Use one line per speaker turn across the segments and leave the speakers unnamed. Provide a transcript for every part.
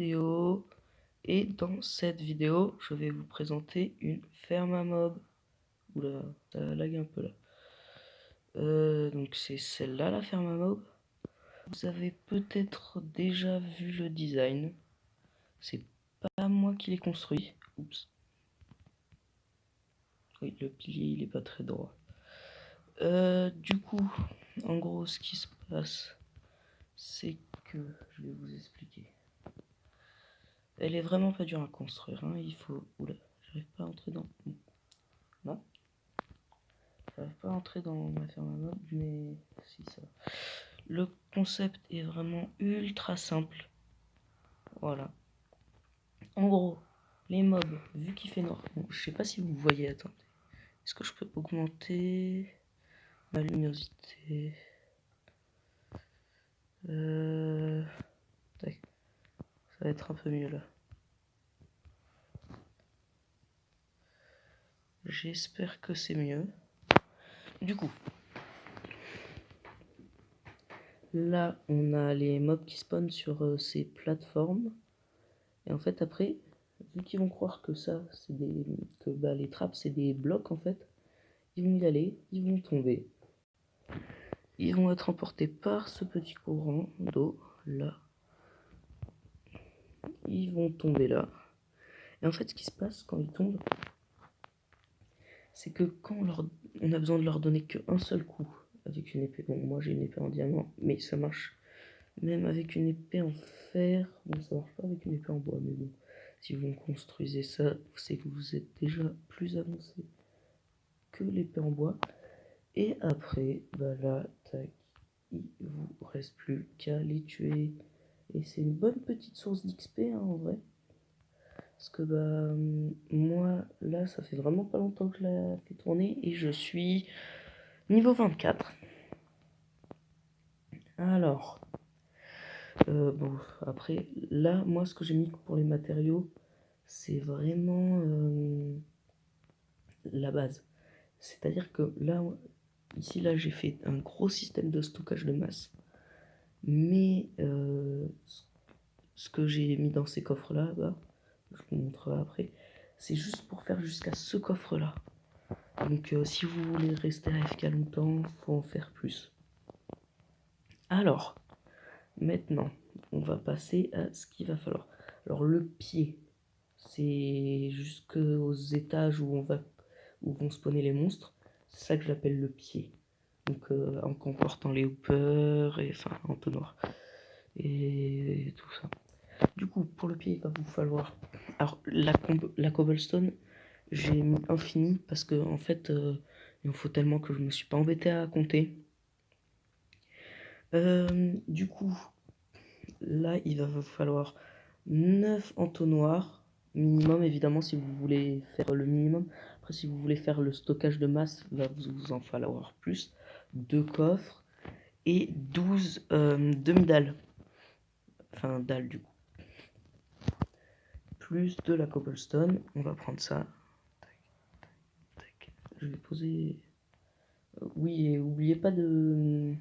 vidéo. Et dans cette vidéo, je vais vous présenter une ferme à mob. Oula, ça lag un peu là. Donc c'est celle-là, la ferme à mob. Vous avez peut-être déjà vu le design. C'est pas moi qui l'ai construit. Oups. Oui, le pilier il est pas très droit. Du coup, en gros, ce qui se passe, c'est que je vais vous expliquer. Elle est vraiment pas dure à construire. Hein. Il faut. Oula, j'arrive pas à entrer dans. Non, j'arrive pas à entrer dans ma ferme à mob, mais si ça. Le concept est vraiment ultra simple. Voilà. En gros, les mobs, vu qu'il fait noir. Bon, je sais pas si vous voyez. Attendez. Est-ce que je peux augmenter ma luminosité? Tac. Ça va être un peu mieux là. J'espère que c'est mieux. Du coup, là, on a les mobs qui spawnent sur ces plateformes. Et en fait, après, vu qu'ils vont croire que ça, c'est les trappes, c'est des blocs en fait, ils vont y aller, ils vont tomber. Ils vont être emportés par ce petit courant d'eau là. Ils vont tomber là. Et en fait, ce qui se passe quand ils tombent, c'est que quand on a besoin de leur donner qu'un seul coup avec une épée. Bon, moi j'ai une épée en diamant, mais ça marche même avec une épée en fer. Bon, ça marche pas avec une épée en bois, mais bon. Si vous construisez ça, c'est que vous êtes déjà plus avancé que l'épée en bois. Et après, bah là, tac, il vous reste plus qu'à les tuer. Et c'est une bonne petite source d'XP hein, en vrai. Parce que bah moi là ça fait vraiment pas longtemps que je l'ai fait tourner et je suis niveau 24. Alors bon après là moi ce que j'ai mis pour les matériaux c'est vraiment la base. C'est-à-dire que là ici là j'ai fait un gros système de stockage de masse. Mais ce que j'ai mis dans ces coffres là, bah, je vous montrerai après, c'est juste pour faire jusqu'à ce coffre là. Donc si vous voulez rester AFK longtemps, faut en faire plus. Alors, maintenant, on va passer à ce qu'il va falloir. Alors le pied, c'est jusqu'aux étages où vont spawner les monstres. C'est ça que j'appelle le pied. Donc en comportant les hoppers et enfin entonnoir et tout ça. Du coup, pour le pied, il va vous falloir. Alors la cobblestone, j'ai mis infini parce que en fait, il en faut tellement que je me suis pas embêté à compter. Du coup, là, il va vous falloir 9 entonnoirs minimum, évidemment, si vous voulez faire le minimum. Après, si vous voulez faire le stockage de masse, il va vous en falloir plus. 2 coffres et 12 demi-dalles. Enfin, dalles du coup. Plus de la cobblestone, on va prendre ça. Tac, tac, tac. Je vais poser. Oui, et n'oubliez pas de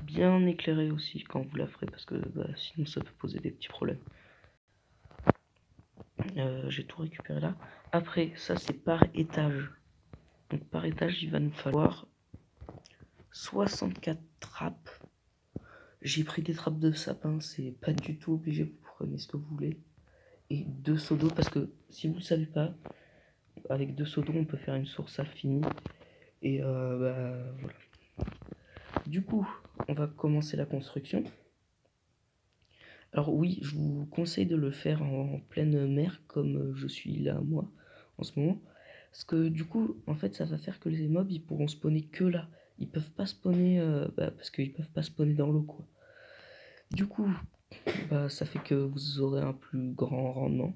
bien éclairer aussi quand vous la ferez parce que bah, sinon ça peut poser des petits problèmes. J'ai tout récupéré là. Après, ça c'est par étage. Donc par étage, il va nous falloir 64 trappes. J'ai pris des trappes de sapin, c'est pas du tout obligé, vous prenez ce que vous voulez. Et 2 seaux d'eau parce que si vous ne savez pas, avec 2 seaux d'eau on peut faire une source infinie. Et bah voilà. Du coup, on va commencer la construction. Alors oui, je vous conseille de le faire en pleine mer comme je suis là moi en ce moment. Parce que du coup, en fait, ça va faire que les mobs, ils pourront spawner que là. Ils peuvent pas spawner, parce qu'ils peuvent pas spawner dans l'eau quoi. Du coup, bah, ça fait que vous aurez un plus grand rendement.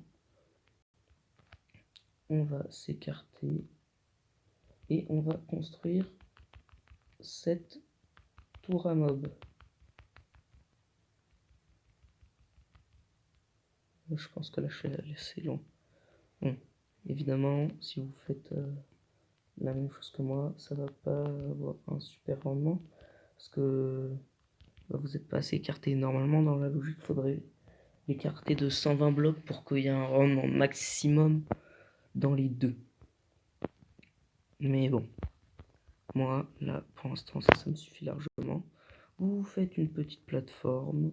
On va s'écarter et on va construire cette tour à mob. Je pense que là je vais laisser long. Bon, évidemment, si vous faites la même chose que moi, ça va pas avoir un super rendement parce que bah, vous n'êtes pas assez écarté. Normalement, dans la logique, il faudrait l'écarter de 120 blocs pour qu'il y ait un rendement maximum dans les deux. Mais bon, moi, là, pour l'instant, ça me suffit largement. Vous faites une petite plateforme.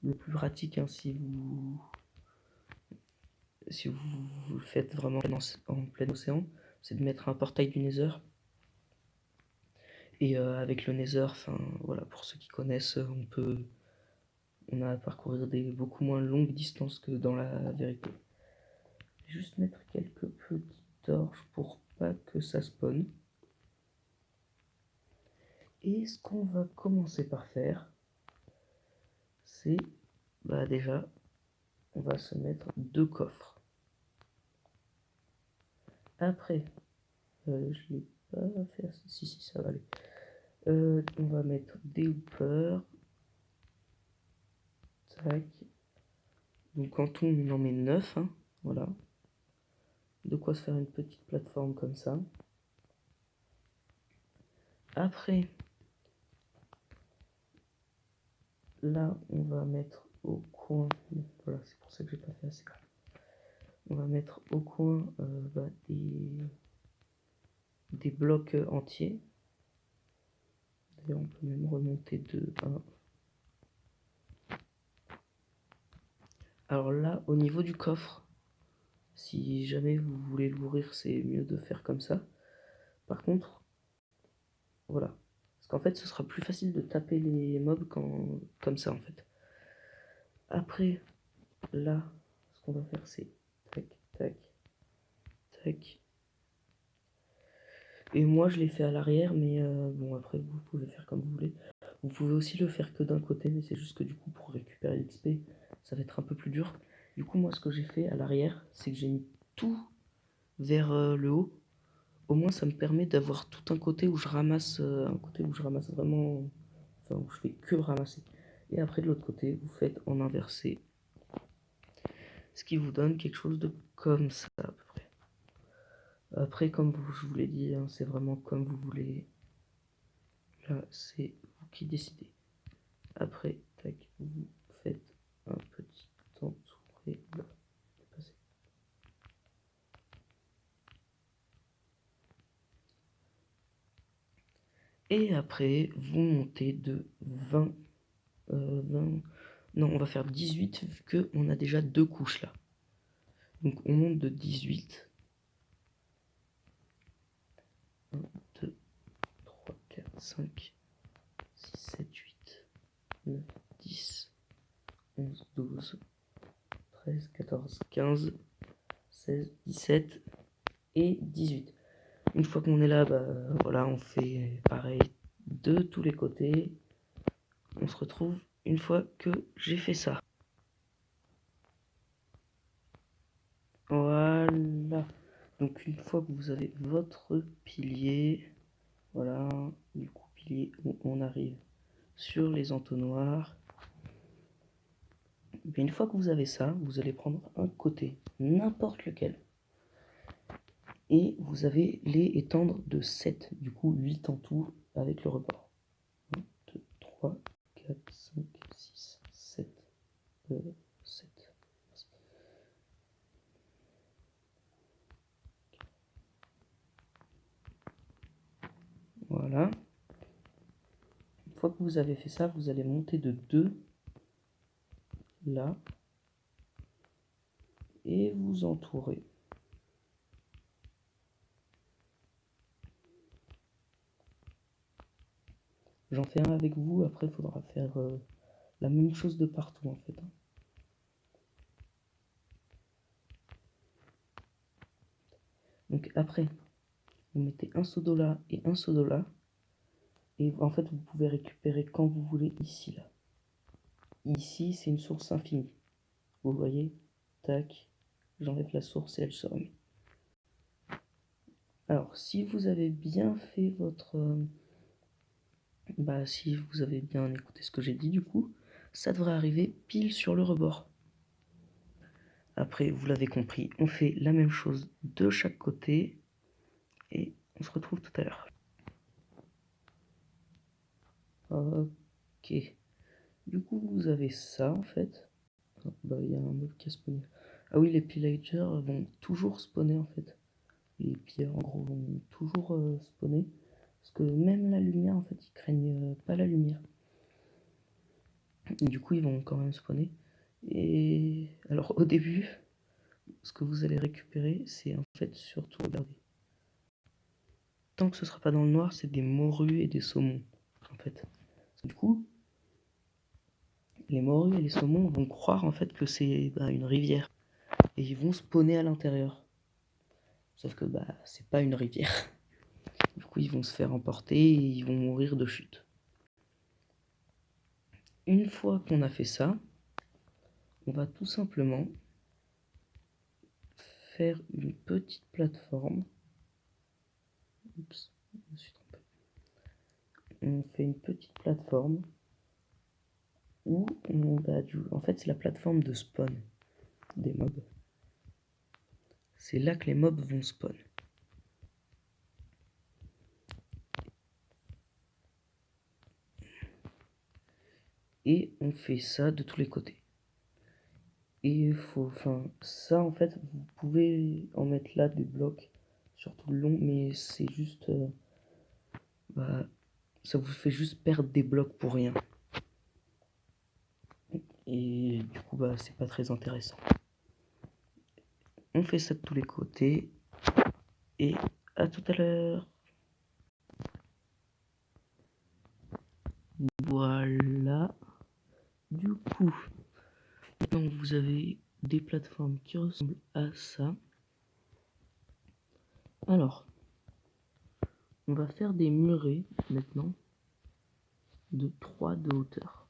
Le plus pratique, hein, si vous le faites vraiment en plein océan, c'est de mettre un portail du Nether. Et avec le Nether, enfin voilà, pour ceux qui connaissent, on a à parcourir des beaucoup moins longues distances que dans la vérité. Juste mettre quelques petites torches pour pas que ça spawn. Et ce qu'on va commencer par faire, c'est déjà, on va se mettre 2 coffres. Après, je l'ai pas fait assez. Si, ça va aller. On va mettre des hoopers. Tac. Donc en tout, on en met 9. Hein, voilà. De quoi se faire une petite plateforme comme ça. Après, là, on va mettre au coin. Voilà, c'est pour ça que j'ai pas fait assez. On va mettre au coin des blocs entiers. D'ailleurs, on peut même remonter de 1. Alors là, au niveau du coffre, si jamais vous voulez l'ouvrir, c'est mieux de faire comme ça. Par contre, voilà. Parce qu'en fait, ce sera plus facile de taper les mobs comme ça, en fait. Après, là, ce qu'on va faire, c'est tac, tac, tac. Et moi, je l'ai fait à l'arrière, mais bon, après, vous pouvez faire comme vous voulez. Vous pouvez aussi le faire que d'un côté, mais c'est juste que du coup, pour récupérer l'XP, ça va être un peu plus dur. Du coup, moi, ce que j'ai fait à l'arrière, c'est que j'ai mis tout vers le haut. Au moins, ça me permet d'avoir tout un côté où je ramasse, vraiment, enfin, où je fais que ramasser. Et après, de l'autre côté, vous faites en inversé, ce qui vous donne quelque chose de comme ça, à peu près. Après, comme je vous l'ai dit, hein, c'est vraiment comme vous voulez. Là, c'est vous qui décidez. Après, tac, vous faites un petit entouré. Là, et après, vous montez de 20. Non, on va faire 18 vu qu'on a déjà 2 couches là. Donc on monte de 18. 1, 2, 3, 4, 5, 6, 7, 8, 9, 10, 11, 12, 13, 14, 15, 16, 17 et 18. Une fois qu'on est là, voilà, on fait pareil de tous les côtés. On se retrouve une fois que j'ai fait ça. Voilà. Donc une fois que vous avez votre pilier, voilà, du coup pilier, on arrive sur les entonnoirs. Mais une fois que vous avez ça, vous allez prendre un côté, n'importe lequel. Et vous allez les étendre de 7, du coup 8 en tout avec le rebord. 1, 2, 3, 4, 5, 6, 7, 7. Voilà. Une fois que vous avez fait ça, vous allez monter de 2 là et vous entourer. J'en fais un avec vous, après il faudra faire la même chose de partout en fait. Donc après, vous mettez un seau d'eau là et un seau d'eau là. Et en fait, vous pouvez récupérer quand vous voulez ici, là. Ici, c'est une source infinie. Vous voyez, tac, j'enlève la source et elle se remet. Alors, si vous avez bien fait votre... si vous avez bien écouté ce que j'ai dit, du coup, ça devrait arriver pile sur le rebord. Après, vous l'avez compris, on fait la même chose de chaque côté. Et on se retrouve tout à l'heure. Ok. Du coup, vous avez ça en fait. Ah, bah, il y a un mob qui a spawné. Ah oui, les pillagers vont toujours spawner en fait. Les pilleurs en gros vont toujours spawner. Parce que même la lumière en fait, ils craignent pas la lumière. Du coup, ils vont quand même spawner. Et alors au début, ce que vous allez récupérer, c'est en fait surtout, regardez. Tant que ce sera pas dans le noir, c'est des morues et des saumons en fait. Du coup, les morues et les saumons vont croire en fait que c'est une rivière et ils vont spawner à l'intérieur. Sauf que c'est pas une rivière. Du coup, ils vont se faire emporter et ils vont mourir de chute. Une fois qu'on a fait ça, on va tout simplement faire une petite plateforme. Oups, je me suis trompé. On fait une petite plateforme où en fait c'est la plateforme de spawn des mobs. C'est là que les mobs vont spawn. Et on fait ça de tous les côtés. Et ça en fait, vous pouvez en mettre là des blocs sur tout le long, mais c'est juste, ça vous fait juste perdre des blocs pour rien. Et du coup, c'est pas très intéressant. On fait ça de tous les côtés. Et à tout à l'heure. Voilà. Du coup, maintenant vous avez des plateformes qui ressemblent à ça. Alors, on va faire des murets maintenant de 3 de hauteur.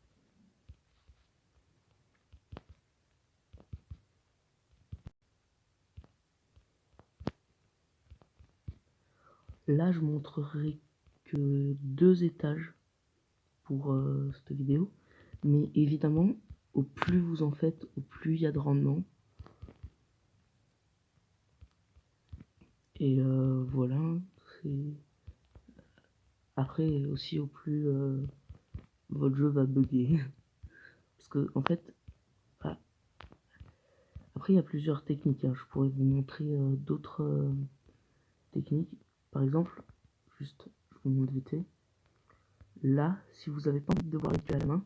Là, je montrerai que 2 étages pour cette vidéo. Mais évidemment, au plus vous en faites, au plus il y a de rendement. Et voilà. Après aussi, au plus votre jeu va bugger. Parce que en fait, après il y a plusieurs techniques. Hein. Je pourrais vous montrer d'autres techniques. Par exemple, juste, je vous montre vite fait. Là, si vous n'avez pas envie de devoir les tuer à la main,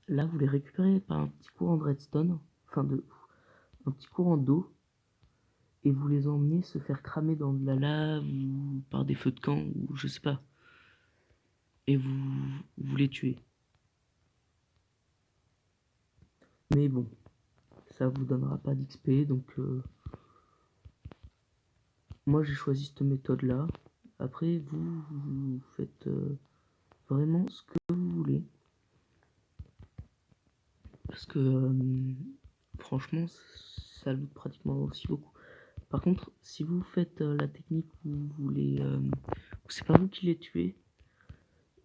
là vous les récupérez par un petit courant de redstone, un petit courant d'eau, et vous les emmenez se faire cramer dans de la lave ou par des feux de camp ou je sais pas. Et vous les tuez. Mais bon, ça vous donnera pas d'XP, donc moi j'ai choisi cette méthode là. Après vous faites vraiment ce que vous voulez. Parce que franchement ça loot pratiquement aussi beaucoup. Par contre, si vous faites la technique où vous voulez, c'est pas vous qui les tuez,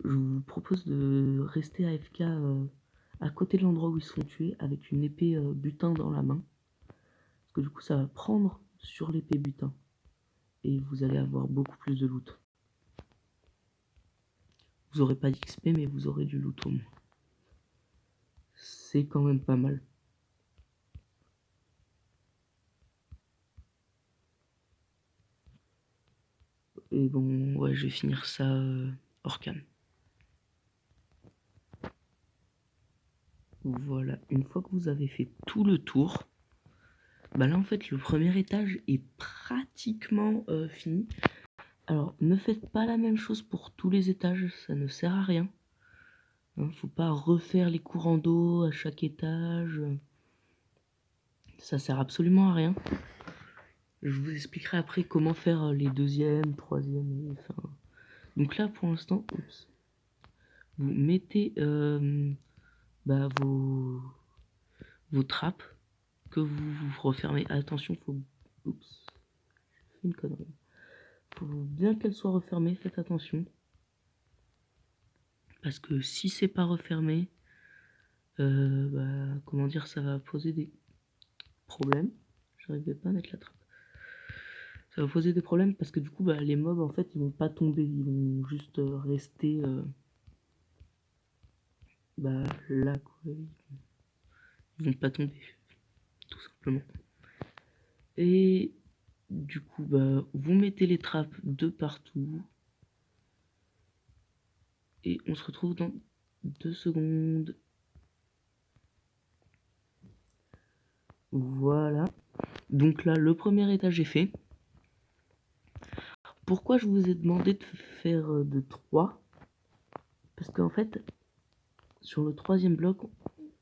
je vous propose de rester AFK à côté de l'endroit où ils se font tuer avec une épée butin dans la main. Parce que du coup, ça va prendre sur l'épée butin. Et vous allez avoir beaucoup plus de loot. Vous aurez pas d'XP, mais vous aurez du loot au moins. C'est quand même pas mal. Et bon, ouais, je vais finir ça hors cam. Voilà, une fois que vous avez fait tout le tour, là en fait le premier étage est pratiquement fini. Alors ne faites pas la même chose pour tous les étages, ça ne sert à rien. Hein, faut pas refaire les courants d'eau à chaque étage. Ça sert absolument à rien. Je vous expliquerai après comment faire les deuxième, troisième, enfin. Donc là pour l'instant, vous mettez vos trappes que vous refermez. Attention, faut une connerie. Faut bien qu'elles soient refermées, faites attention. Parce que si c'est pas refermé, comment dire, ça va poser des problèmes. J'arrivais pas à mettre la trappe. Ça va poser des problèmes parce que du coup, les mobs, en fait, ils vont pas tomber. Ils vont juste rester bah là quoi, ils vont pas tomber, tout simplement. Et du coup, bah vous mettez les trappes de partout. Et on se retrouve dans 2 secondes. Voilà. Donc là, le premier étage est fait. Pourquoi je vous ai demandé de faire de 3? Parce qu'en fait, sur le 3e bloc,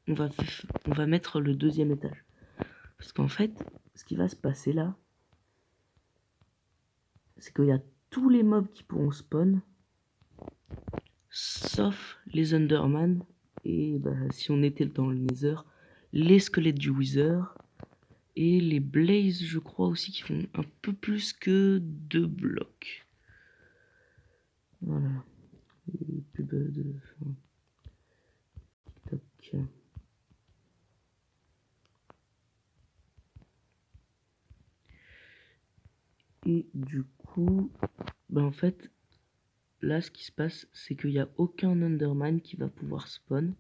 on va mettre le 2e étage. Parce qu'en fait, ce qui va se passer là, c'est qu'il y a tous les mobs qui pourront spawn, sauf les Enderman. Et bah, si on était dans le Nether, les squelettes du Wither. Et les Blaze, je crois aussi, qui font un peu plus que 2 blocs. Voilà. Et plus bas de... Tac. Et du coup, bah en fait, là, ce qui se passe, c'est qu'il n'y a aucun Enderman qui va pouvoir spawn.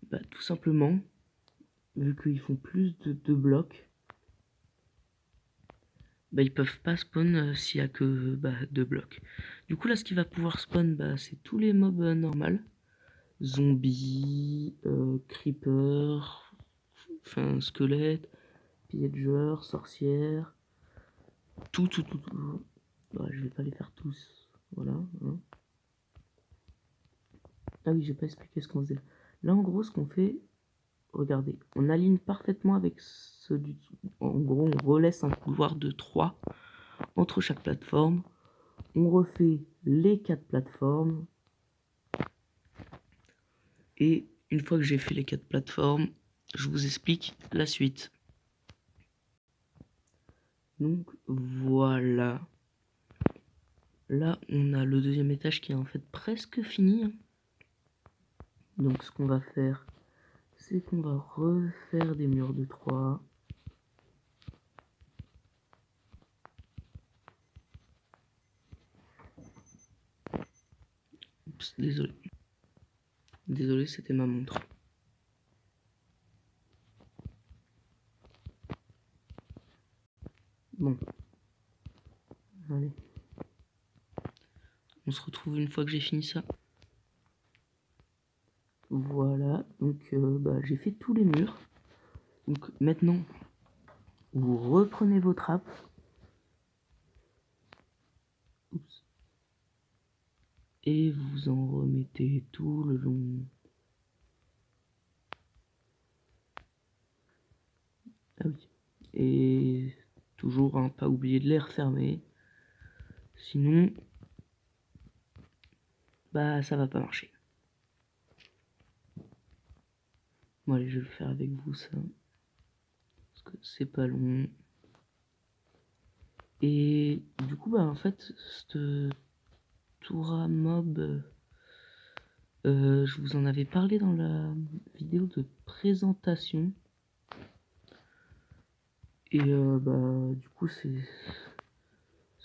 Bah, tout simplement, vu qu'ils font plus de 2 blocs, bah, ils peuvent pas spawn s'il y a que 2 blocs. Du coup, là, ce qui va pouvoir spawn, bah, c'est tous les mobs normaux. Zombies, creepers, enfin, squelettes, pillager, sorcières, tout. Bah, je vais pas les faire tous, voilà. Hein. Ah oui, j'ai pas expliqué ce qu'on faisait. Là, en gros, ce qu'on fait, regardez, on aligne parfaitement avec ceux du dessous. En gros, on relaisse un couloir de 3 entre chaque plateforme. On refait les 4 plateformes. Et une fois que j'ai fait les 4 plateformes, je vous explique la suite. Donc, voilà. Là, on a le 2e étage qui est en fait presque fini. Donc, ce qu'on va faire, c'est qu'on va refaire des murs de 3. Oups, désolé. Désolé, c'était ma montre. Bon. Allez. On se retrouve une fois que j'ai fini ça. Voilà. Donc, bah, j'ai fait tous les murs. Donc, maintenant, vous reprenez vos trappes. Oups. Et vous en remettez tout le long. Ah oui. Et toujours, hein, pas oublier de les refermer. Sinon, bah ça va pas marcher. Bon allez, je vais le faire avec vous ça. Parce que c'est pas long. Et du coup, bah en fait, ce Toura Mob, je vous en avais parlé dans la vidéo de présentation. Et bah du coup c'est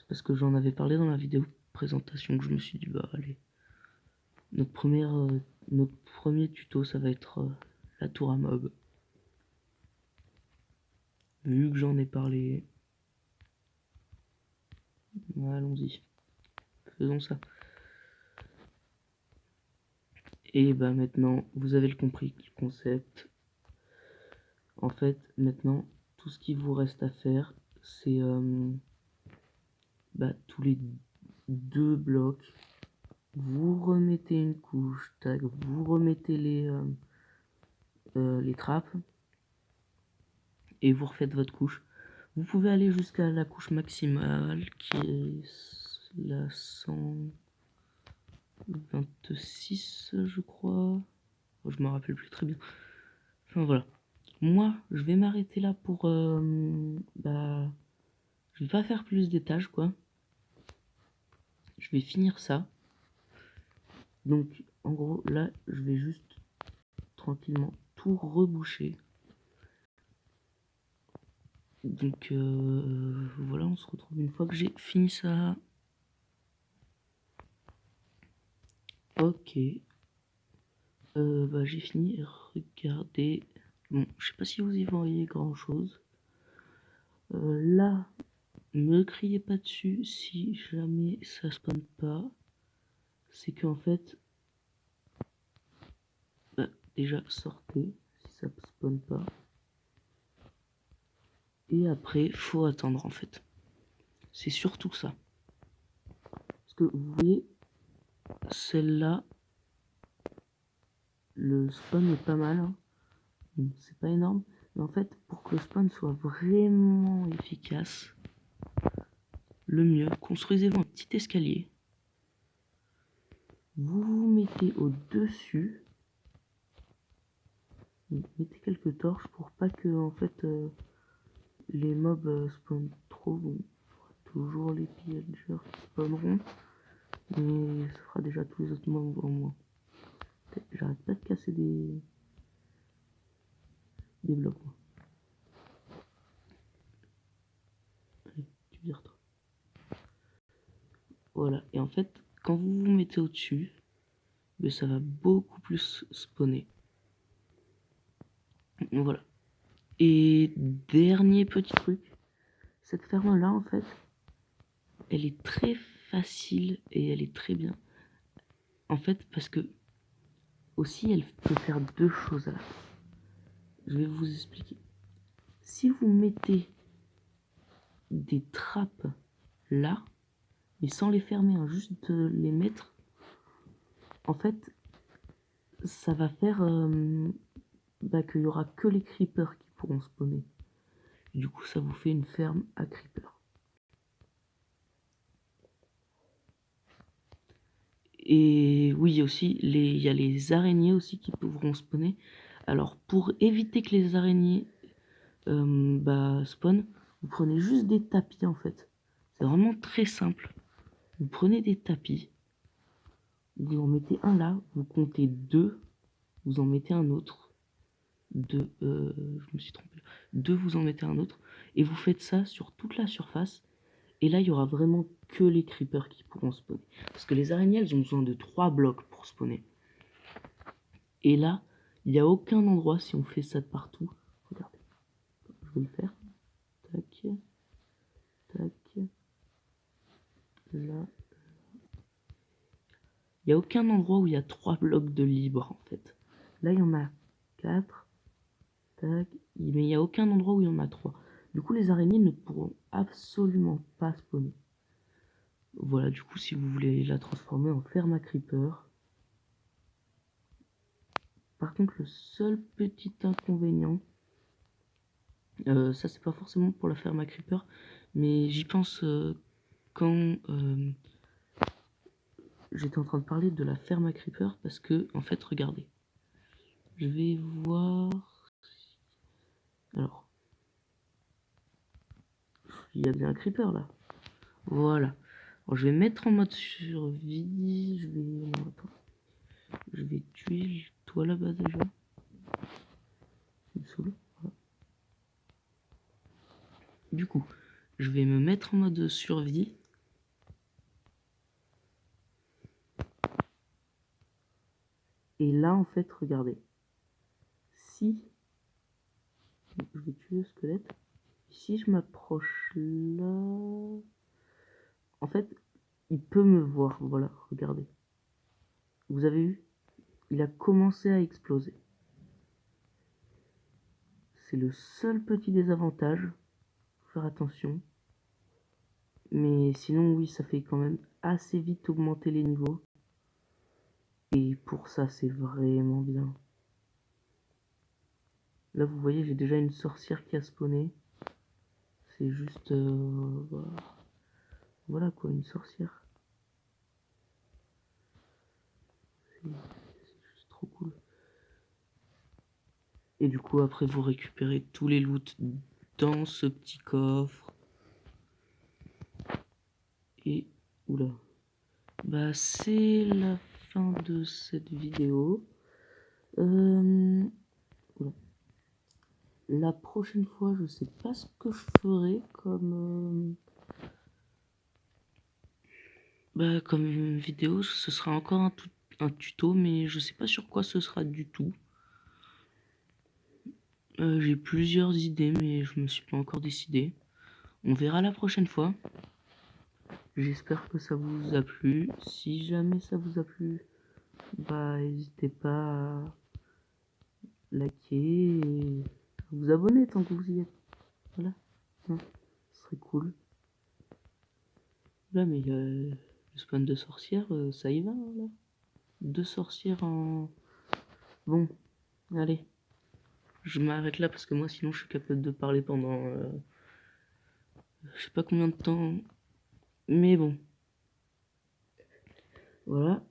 parce que j'en avais parlé dans la vidéo de présentation que je me suis dit bah allez. Notre premier tuto ça va être la Toura Mob. Vu que j'en ai parlé. Allons-y. Faisons ça. Et bah maintenant, vous avez compris le concept. En fait, maintenant, tout ce qu'il vous reste à faire, c'est tous les 2 blocs, vous remettez une couche, tac, vous remettez les trappes, et vous refaites votre couche. Vous pouvez aller jusqu'à la couche maximale, qui est la 126, je crois. Je me rappelle plus très bien. Enfin voilà. Moi, je vais m'arrêter là pour... je vais pas faire plus d'étages, quoi. Je vais finir ça. Donc, en gros, là, je vais juste tranquillement tout reboucher. Donc, voilà, on se retrouve une fois que j'ai fini ça. Ok. Bah, j'ai fini. Regardez. Bon, je sais pas si vous y voyez grand chose. Là, me criez pas dessus si jamais ça spawn pas. C'est qu'en fait, bah, déjà sortez si ça spawn pas. Et après, faut attendre en fait. C'est surtout ça. Parce que vous voyez, celle-là, le spawn est pas mal. Hein. Bon, c'est pas énorme. Mais en fait, pour que le spawn soit vraiment efficace, le mieux, construisez-vous un petit escalier. Vous vous mettez au-dessus. Mettez quelques torches pour pas que en fait les mobs spawnent trop. Bon, toujours les pillagers qui spawneront. Mais ça fera déjà tous les autres mobs en moins. J'arrête pas de casser des blocs. Moi. Allez, tu vires toi. Voilà, et en fait, quand vous vous mettez au-dessus, ben, ça va beaucoup plus spawner. Voilà. Et dernier petit truc, cette ferme là en fait, elle est très facile et elle est très bien. En fait, parce que aussi elle peut faire deux choses à la fois. Je vais vous expliquer. Si vous mettez des trappes là, mais sans les fermer, hein, juste les mettre, en fait, ça va faire qu'il y aura que les creepers qui pourront spawner. Du coup, ça vous fait une ferme à creepers. Et oui, aussi, il y a les araignées aussi qui pourront spawner. Alors, pour éviter que les araignées spawn, vous prenez juste des tapis en fait. C'est vraiment très simple. Vous prenez des tapis, vous en mettez un là, vous comptez deux, vous en mettez un autre. Deux, je me suis trompé. Deux, vous en mettez un autre. Et vous faites ça sur toute la surface. Et là, il y aura vraiment que les creepers qui pourront spawner. Parce que les araignées, elles ont besoin de 3 blocs pour spawner. Et là, il n'y a aucun endroit, si on fait ça de partout. Regardez, je vais le faire. Tac, tac, là. Il n'y a aucun endroit où il y a 3 blocs de libre, en fait. Là, il y en a 4. Tac. Mais il n'y a aucun endroit où il y en a 3. Du coup, les araignées ne pourront absolument pas spawner. Voilà, du coup, si vous voulez la transformer en ferme à creeper. Par contre, le seul petit inconvénient, ça c'est pas forcément pour la ferme à creeper, mais j'y pense quand j'étais en train de parler de la ferme à creeper, parce que, en fait, regardez. Je vais voir... Alors, il y a bien un creeper là. Voilà. Alors, je vais mettre en mode survie. Je vais... Non, attends. Je vais tuer toi là-bas déjà. Il me saoule. Voilà. Du coup, je vais me mettre en mode survie. Et là, en fait, regardez. Si je vais tuer le squelette, si je m'approche là, en fait, il peut me voir. Voilà, regardez. Vous avez vu? Il a commencé à exploser. C'est le seul petit désavantage. Faut faire attention. Mais sinon, oui, ça fait quand même assez vite augmenter les niveaux. Et pour ça, c'est vraiment bien. Là, vous voyez, j'ai déjà une sorcière qui a spawné. C'est juste... voilà quoi, une sorcière. C'est juste trop cool. Et du coup, après, vous récupérez tous les loots dans ce petit coffre. Et... Oula. Bah, c'est la fin de cette vidéo. Oula. La prochaine fois, je sais pas ce que je ferai comme... comme vidéo. Ce sera encore un tuto, mais je sais pas sur quoi ce sera du tout. J'ai plusieurs idées, mais je me suis pas encore décidé. On verra la prochaine fois. J'espère que ça vous a plu. Si jamais ça vous a plu, bah n'hésitez pas à liker et à vous abonner tant que vous y êtes. Voilà, hein, ce serait cool. Là, mais le spawn de sorcières, ça y va, là. 2 sorcières en... Bon, allez. Je m'arrête là parce que moi, sinon, je suis capable de parler pendant... je sais pas combien de temps. Mais bon. Voilà.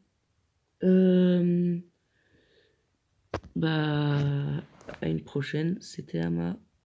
Bah... À une prochaine. C'était Ama.